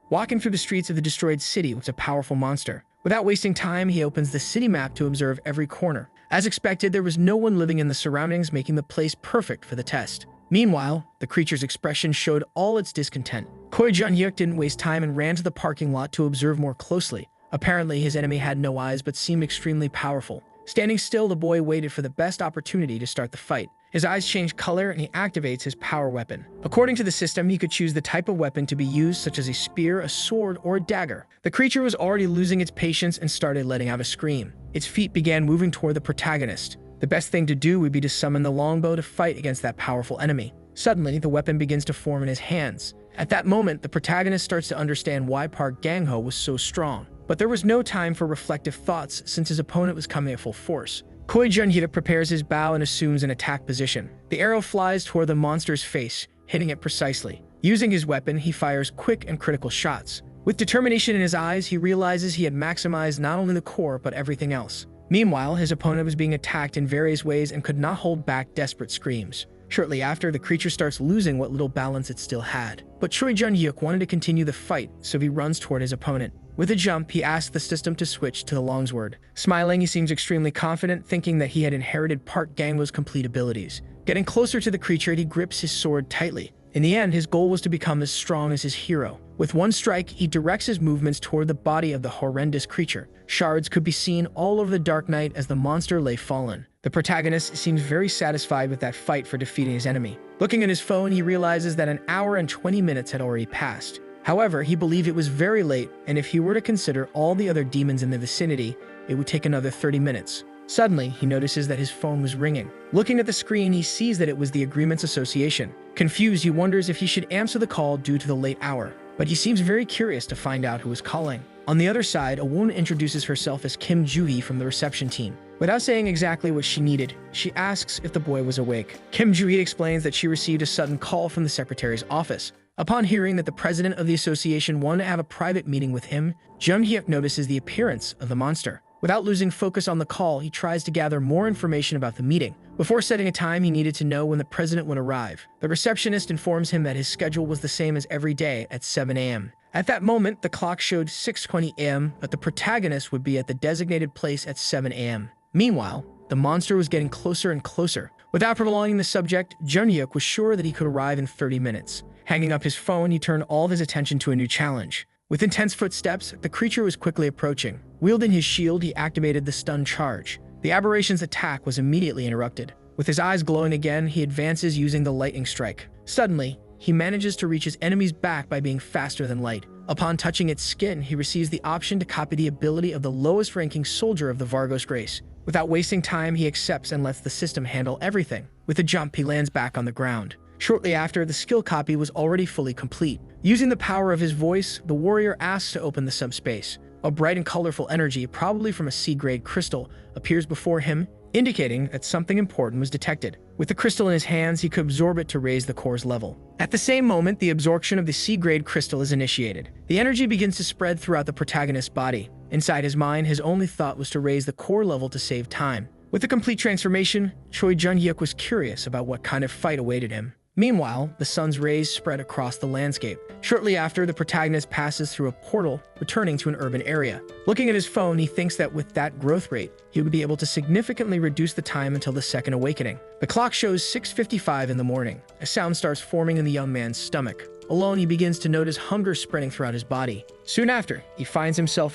Walking through the streets of the destroyed city was a powerful monster. Without wasting time, he opens the city map to observe every corner. As expected, there was no one living in the surroundings, making the place perfect for the test. Meanwhile, the creature's expression showed all its discontent. Choi Jun-hyuk didn't waste time and ran to the parking lot to observe more closely. Apparently, his enemy had no eyes but seemed extremely powerful. Standing still, the boy waited for the best opportunity to start the fight. His eyes change color and he activates his power weapon. According to the system, he could choose the type of weapon to be used, such as a spear, a sword, or a dagger. The creature was already losing its patience and started letting out a scream. Its feet began moving toward the protagonist. The best thing to do would be to summon the longbow to fight against that powerful enemy. Suddenly, the weapon begins to form in his hands. At that moment, the protagonist starts to understand why Park Gang-ho was so strong. But there was no time for reflective thoughts since his opponent was coming at full force. Choi Jun-hyuk prepares his bow and assumes an attack position. The arrow flies toward the monster's face, hitting it precisely. Using his weapon, he fires quick and critical shots. With determination in his eyes, he realizes he had maximized not only the core but everything else. Meanwhile, his opponent was being attacked in various ways and could not hold back desperate screams. Shortly after, the creature starts losing what little balance it still had. But Choi Jun-hyuk wanted to continue the fight, so he runs toward his opponent. With a jump, he asks the system to switch to the longsword. Smiling, he seems extremely confident, thinking that he had inherited Park Gang-ho's complete abilities. Getting closer to the creature, he grips his sword tightly. In the end, his goal was to become as strong as his hero. With one strike, he directs his movements toward the body of the horrendous creature. Shards could be seen all over the dark night as the monster lay fallen. The protagonist seems very satisfied with that fight for defeating his enemy. Looking at his phone, he realizes that an hour and 20 minutes had already passed. However, he believed it was very late, and if he were to consider all the other demons in the vicinity, it would take another 30 minutes. Suddenly, he notices that his phone was ringing. Looking at the screen, he sees that it was the Agreements Association. Confused, he wonders if he should answer the call due to the late hour, but he seems very curious to find out who was calling. On the other side, a woman introduces herself as Kim Joo-hee from the reception team. Without saying exactly what she needed, she asks if the boy was awake. Kim Joo-hee explains that she received a sudden call from the secretary's office. Upon hearing that the president of the association wanted to have a private meeting with him, Jun-hyuk notices the appearance of the monster. Without losing focus on the call, he tries to gather more information about the meeting. Before setting a time, he needed to know when the president would arrive. The receptionist informs him that his schedule was the same as every day at 7 a.m. At that moment, the clock showed 6:20 a.m., but the protagonist would be at the designated place at 7 a.m. Meanwhile, the monster was getting closer and closer. Without prolonging the subject, Jun-hyuk was sure that he could arrive in 30 minutes. Hanging up his phone, he turned all of his attention to a new challenge. With intense footsteps, the creature was quickly approaching. Wielding his shield, he activated the stun charge. The aberration's attack was immediately interrupted. With his eyes glowing again, he advances using the lightning strike. Suddenly, he manages to reach his enemy's back by being faster than light. Upon touching its skin, he receives the option to copy the ability of the lowest-ranking soldier of the Vargos Grace. Without wasting time, he accepts and lets the system handle everything. With a jump, he lands back on the ground. Shortly after, the skill copy was already fully complete. Using the power of his voice, the warrior asks to open the subspace. A bright and colorful energy, probably from a C-grade crystal, appears before him, indicating that something important was detected. With the crystal in his hands, he could absorb it to raise the core's level. At the same moment, the absorption of the C-grade crystal is initiated. The energy begins to spread throughout the protagonist's body. Inside his mind, his only thought was to raise the core level to save time. With the complete transformation, Choi Jun-hyuk was curious about what kind of fight awaited him. Meanwhile, the sun's rays spread across the landscape. Shortly after, the protagonist passes through a portal, returning to an urban area. Looking at his phone, he thinks that with that growth rate, he would be able to significantly reduce the time until the second awakening. The clock shows 6:55 in the morning. A sound starts forming in the young man's stomach. Alone, he begins to notice hunger spreading throughout his body. Soon after, he finds himself